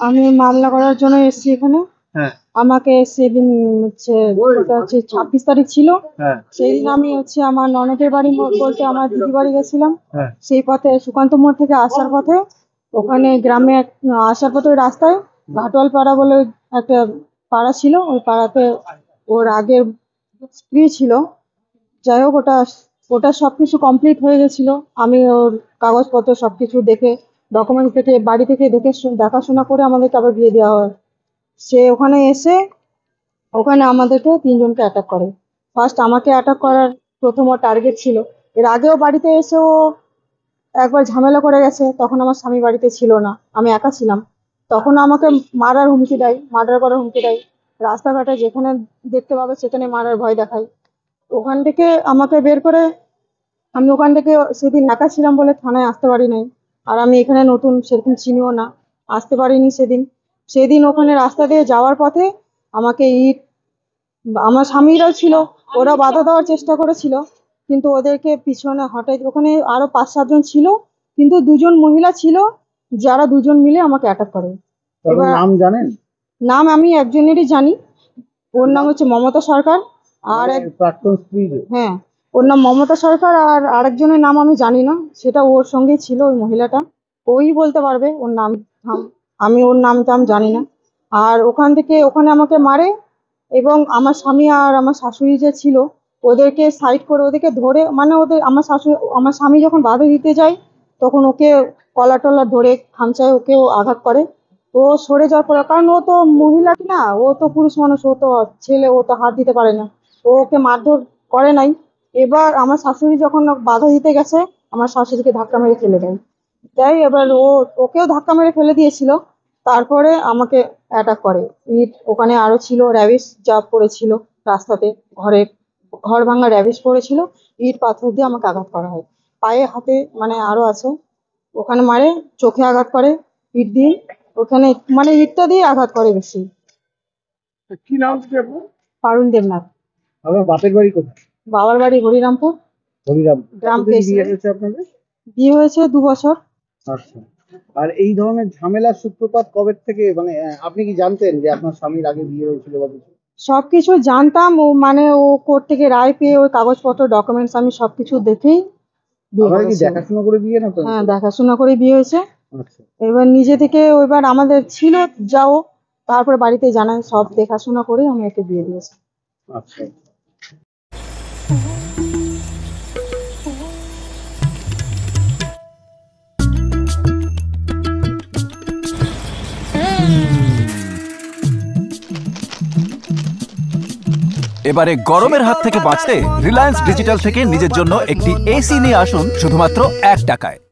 আমি মামলা করার জন্য এসেছি এখানে। হ্যাঁ আমাকে সেদিন ওটা হচ্ছে 26 তারিখ ছিল। হ্যাঁ সেই দিন আমি আমার ননদের বাড়ি বলতে আমার দিদি বাড়ি গেছিলাম। হ্যাঁ সেই পথে সুকান্ত মোড় থেকে আসার পথে ওখানে গ্রামে আসার পথে ওই রাস্তায় ঘাটোয়াল পাড়া বলে একটা পাড়া ছিল। ওই পাড়াতে ওর আগের স্ত্রী ছিল। যাই হোক, ওটা ওটা সবকিছু কমপ্লিট হয়ে গেছিল। আমি ওর কাগজপত্র সবকিছু দেখে, ডকুমেন্টস থেকে, বাড়ি থেকে দেখে দেখাশোনা করে আমাদেরকে আবার বিয়ে দেওয়া হয়। সে ওখানে এসে ওখানে আমাদেরকে তিনজনকে অ্যাটাক করে। ফার্স্ট আমাকে অ্যাটাক করার প্রথম ওর টার্গেট ছিল। এর আগেও বাড়িতে এসে ও একবার ঝামেলা করে গেছে, তখন আমার স্বামী বাড়িতে ছিল না, আমি একা ছিলাম। তখন আমাকে মারার হুমকি দেয়, মার্ডার করার হুমকি দেয়। রাস্তাঘাটে যেখানে দেখতে পাবে সেখানে মারার ভয় দেখায়। ওখান থেকে আমাকে বের করে, আমি ওখান থেকে সেদিন একা ছিলাম বলে থানায় আসতে পারি নাই। আর আমি এখানে নতুন, সেরকম চিনিও না, আসতে পারিনি সেদিন। সেদিন ওখানে রাস্তা দিয়ে যাওয়ার পথে আমাকে ইট, আমার স্বামীরাও ছিল, ওরা বাধা দেওয়ার চেষ্টা করেছিল, কিন্তু ওদেরকে পিছনে হঠাৎ ওখানে আরো 5-7 জন ছিল, কিন্তু দুজন মহিলা ছিল, যারা দুজন মিলে আমাকে অ্যাটাক করে। তার এবার নাম জানেন? নাম আমি একজনেরই জানি, ওর নাম হচ্ছে মমতা সরকার। আর মানে এক, প্রাক্তন স্ত্রী? হ্যাঁ, ওর নাম মমতা সরকার। আর আরেকজনের নাম আমি জানি না, সেটা ওর সঙ্গেই ছিল ওই মহিলাটা, ওই বলতে পারবে ওর নাম। আমি ওর নাম টাম জানি না। আর ওখান থেকে ওখানে আমাকে মারে, এবং আমার স্বামী আর আমার শাশুড়ি যে ছিল, ওদেরকে সাইড করে ওদেরকে ধরে, মানে ওদের, আমার শাশুড়ি, আমার স্বামী যখন বাধা দিতে যায় তখন ওকে কলার টলার ধরে খামচায় ওকেও আঘাত করে। ও সরে যাওয়ার পরে, কারণ ও তো মহিলা কি না, ও তো পুরুষ মানুষ, ও তো ছেলে, ও তো হাত দিতে পারে না, ও ওকে মারধর করে নাই। এবার আমার শাশুড়ি যখন বাধা দিতে গেছে, আমার শাশুড়িকে ধাক্কা মেরে ফেলে দেয়। তাই এবার ওকেও ধাক্কা মেরে ফেলে দিয়েছিল। তারপরে আমাকে অ্যাটাক করে। ইট ওখানে আরো ছিল, র্যাবিস যা পড়েছিল রাস্তাতে, ঘরে ঘর ভাঙা র্যাবিস পড়েছিল। ইট পাথর দিয়ে আমাকে আঘাত করা হয়, পায়ে হাতে, মানে আরো আছে। ওখানে মারে, চোখে আঘাত করে ইট দিয়ে, ওখানে মানে ইটটা দিয়ে আঘাত করে বেশি। কি নাম কি আপনার? পারুল দেবনাথ। আপনার বাপের বাড়ি কোথায়? বাবার বাড়ি হরিরামপুর, হরিরাম। গ্রাম কতদিন কেশরি। বিয়ে হয়েছে আপনাদের? বিয়ে হয়েছে 2 বছর। আচ্ছা। আর এই ধরনের ঝামেলার সূত্রপাত কবে থেকে, মানে আপনি কি জানতেন যে আপনার স্বামীর আগে বিয়ে হয়েছিল বা কিছু? সবকিছু জানতাম। ও মানে ও কোর্ট থেকে রায় পেয়ে ওই কাগজপত্র, ডকুমেন্টস আমি সবকিছু দেখেই বিয়ে আপনারা কি করেছি। দেখাশোনা করে বিয়ে না তো? হ্যাঁ, দেখাশোনা করে বিয়ে হয়েছে। আচ্ছা এবার নিজে থেকে, এবার আমাদের ছিল যাও, তারপরে বাড়িতে জানাই, সব দেখাশোনা করে আমি একে বিয়ে দিয়েছি। আচ্ছা। এবারে গরমের হাত থেকে বাঁচতে রিলায়েন্স ডিজিটাল থেকে নিজের জন্য একটি এসি নিয়ে আসুন শুধুমাত্র 1 টাকায়।